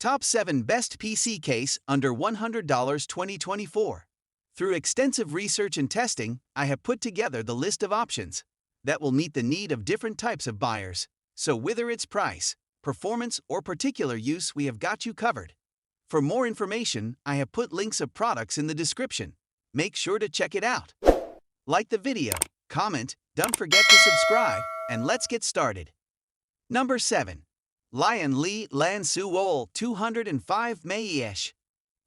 Top 7 Best PC Case Under $100 2024. Through extensive research and testing, I have put together the list of options that will meet the need of different types of buyers. So whether it's price, performance, or particular use, we have got you covered. For more information, I have put links of products in the description. Make sure to check it out. Like the video, comment, don't forget to subscribe, and let's get started. Number 7. Lion Li Lansu AX205 AX50.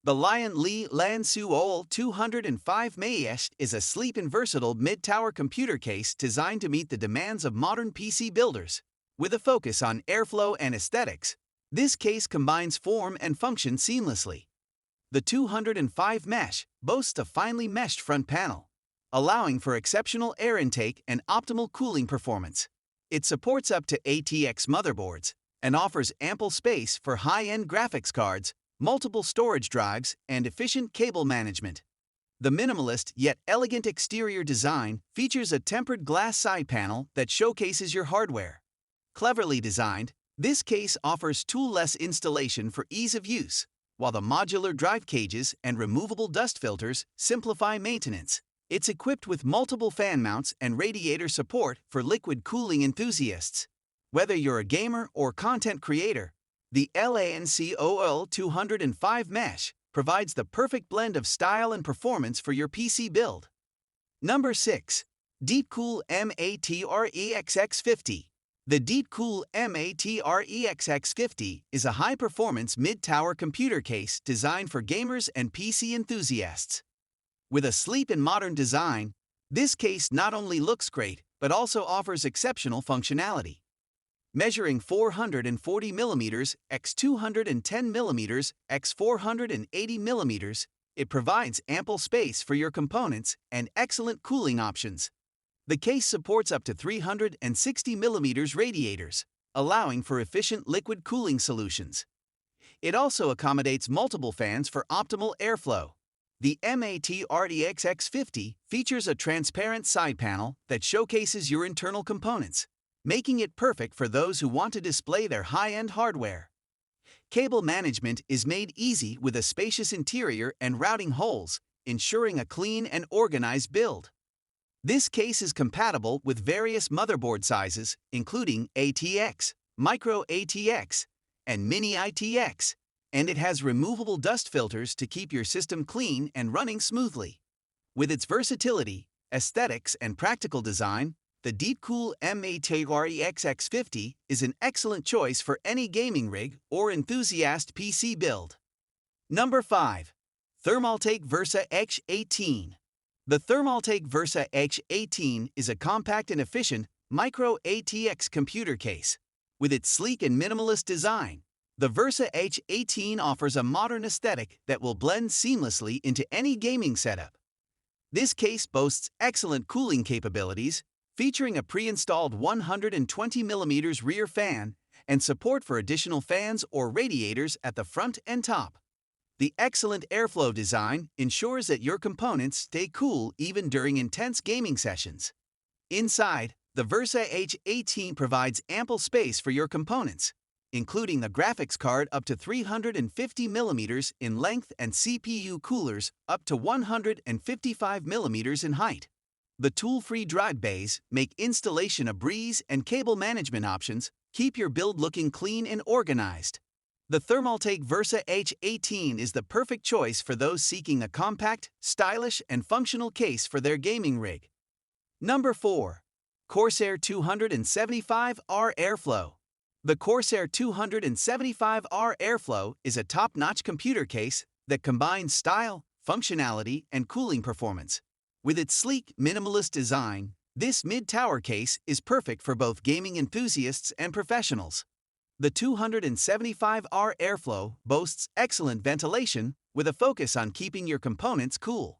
The Lion Li Lansu AX205 AX50 is a sleek and versatile mid-tower computer case designed to meet the demands of modern PC builders. With a focus on airflow and aesthetics, this case combines form and function seamlessly. The 205 mesh boasts a finely meshed front panel, allowing for exceptional air intake and optimal cooling performance. It supports up to ATX motherboards and offers ample space for high-end graphics cards, multiple storage drives, and efficient cable management. The minimalist yet elegant exterior design features a tempered glass side panel that showcases your hardware. Cleverly designed, this case offers tool-less installation for ease of use, while the modular drive cages and removable dust filters simplify maintenance. It's equipped with multiple fan mounts and radiator support for liquid cooling enthusiasts. Whether you're a gamer or content creator, the Lansu AX205 mesh provides the perfect blend of style and performance for your PC build. Number 6. Deepcool Mat AX50. The Deepcool Mat AX50 is a high-performance mid-tower computer case designed for gamers and PC enthusiasts. With a sleek and modern design, this case not only looks great but also offers exceptional functionality. Measuring 440mm x 210mm x 480mm, it provides ample space for your components and excellent cooling options. The case supports up to 360mm radiators, allowing for efficient liquid cooling solutions. It also accommodates multiple fans for optimal airflow. The Mat AX50 features a transparent side panel that showcases your internal components, making it perfect for those who want to display their high-end hardware. Cable management is made easy with a spacious interior and routing holes, ensuring a clean and organized build. This case is compatible with various motherboard sizes, including ATX, Micro ATX, and Mini ITX, and it has removable dust filters to keep your system clean and running smoothly. With its versatility, aesthetics, and practical design, the Deepcool Mat AX50 is an excellent choice for any gaming rig or enthusiast PC build. Number 5. Thermaltake Versa H18. The Thermaltake Versa H18 is a compact and efficient micro ATX computer case. With its sleek and minimalist design, the Versa H18 offers a modern aesthetic that will blend seamlessly into any gaming setup. This case boasts excellent cooling capabilities, featuring a pre-installed 120mm rear fan and support for additional fans or radiators at the front and top. The excellent airflow design ensures that your components stay cool even during intense gaming sessions. Inside, the Versa H18 provides ample space for your components, including the graphics card up to 350mm in length and CPU coolers up to 155mm in height. The tool-free drive bays make installation a breeze, and cable management options keep your build looking clean and organized. The Thermaltake Versa H18 is the perfect choice for those seeking a compact, stylish, and functional case for their gaming rig. Number 4. Corsair 275R Airflow. The Corsair 275R Airflow is a top-notch computer case that combines style, functionality, and cooling performance. With its sleek, minimalist design, this mid-tower case is perfect for both gaming enthusiasts and professionals. The 275R Airflow boasts excellent ventilation with a focus on keeping your components cool.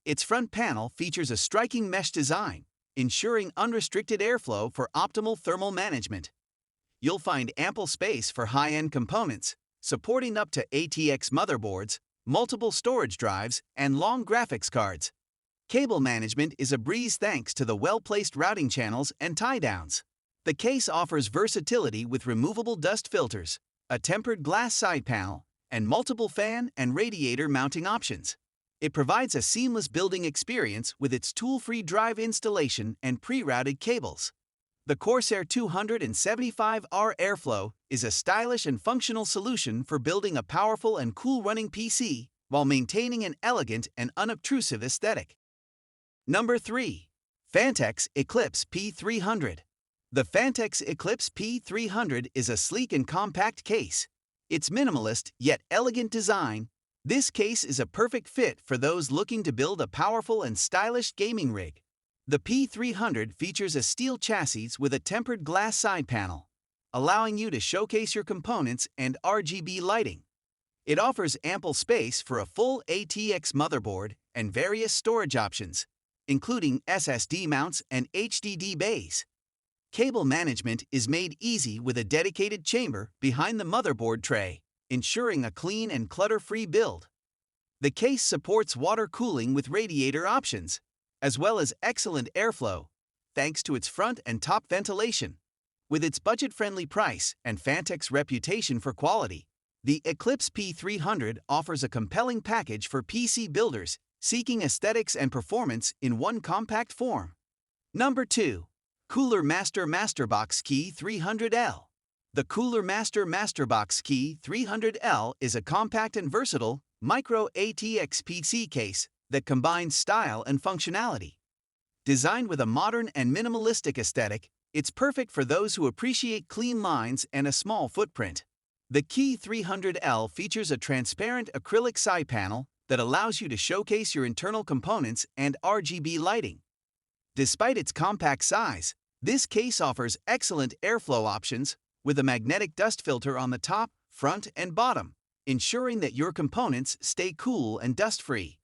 Its front panel features a striking mesh design, ensuring unrestricted airflow for optimal thermal management. You'll find ample space for high-end components, supporting up to ATX motherboards, multiple storage drives, and long graphics cards. Cable management is a breeze thanks to the well-placed routing channels and tie-downs. The case offers versatility with removable dust filters, a tempered glass side panel, and multiple fan and radiator mounting options. It provides a seamless building experience with its tool-free drive installation and pre-routed cables. The Corsair 275R Airflow is a stylish and functional solution for building a powerful and cool-running PC while maintaining an elegant and unobtrusive aesthetic. Number 3. Fantex Eclipse P300. The Fantex Eclipse P300 is a sleek and compact case. Its minimalist yet elegant design, this case is a perfect fit for those looking to build a powerful and stylish gaming rig. The P300 features a steel chassis with a tempered glass side panel, allowing you to showcase your components and RGB lighting. It offers ample space for a full ATX motherboard and various storage options, including SSD mounts and HDD bays. Cable management is made easy with a dedicated chamber behind the motherboard tray, ensuring a clean and clutter-free build. The case supports water cooling with radiator options, as well as excellent airflow, thanks to its front and top ventilation. With its budget-friendly price and Fantex reputation for quality, the Eclipse P300 offers a compelling package for PC builders seeking aesthetics and performance in one compact form. Number 2. Cooler Master Masterbox Key 300L. The Cooler Master Masterbox Key 300L is a compact and versatile micro ATX PC case that combines style and functionality. Designed with a modern and minimalistic aesthetic, it's perfect for those who appreciate clean lines and a small footprint. The Key 300L features a transparent acrylic side panel that allows you to showcase your internal components and RGB lighting. Despite its compact size, this case offers excellent airflow options with a magnetic dust filter on the top, front, and bottom, ensuring that your components stay cool and dust-free.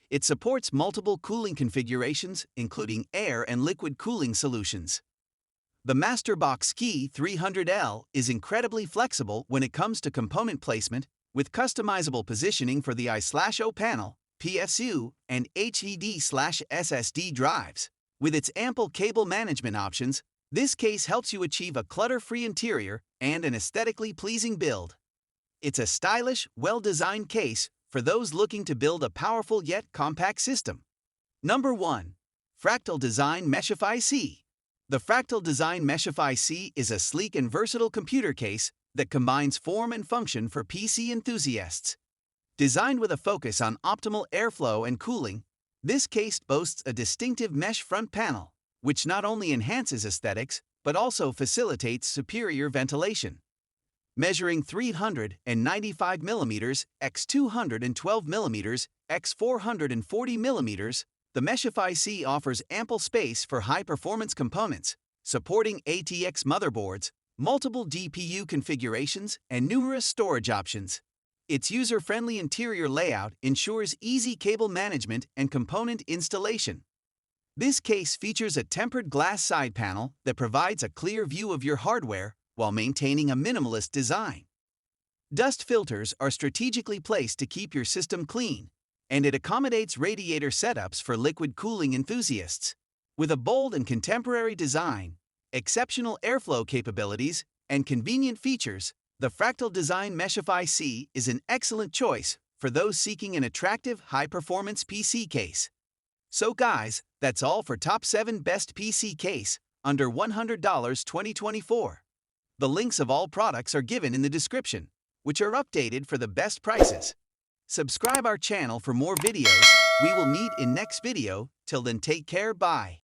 It supports multiple cooling configurations, including air and liquid cooling solutions. The Masterbox Key 300L is incredibly flexible when it comes to component placement, with customizable positioning for the I/O panel, PSU, and HDD/SSD drives. With its ample cable management options, this case helps you achieve a clutter-free interior and an aesthetically pleasing build. It's a stylish, well-designed case for those looking to build a powerful yet compact system. Number 1. Fractal Design Meshify C. The Fractal Design Meshify C is a sleek and versatile computer case that combines form and function for PC enthusiasts. Designed with a focus on optimal airflow and cooling, this case boasts a distinctive mesh front panel, which not only enhances aesthetics but also facilitates superior ventilation. Measuring 395 mm x 212 mm x 440 mm, the Meshify C offers ample space for high-performance components, supporting ATX motherboards, multiple GPU configurations, and numerous storage options. Its user-friendly interior layout ensures easy cable management and component installation. This case features a tempered glass side panel that provides a clear view of your hardware while maintaining a minimalist design. Dust filters are strategically placed to keep your system clean, and it accommodates radiator setups for liquid cooling enthusiasts. With a bold and contemporary design, exceptional airflow capabilities, and convenient features, the Fractal Design Meshify C is an excellent choice for those seeking an attractive, high-performance PC case. So guys, that's all for Top 7 Best PC Case under $100 2024. The links of all products are given in the description, which are updated for the best prices. Subscribe our channel for more videos. We will meet in next video. Till then, take care. Bye.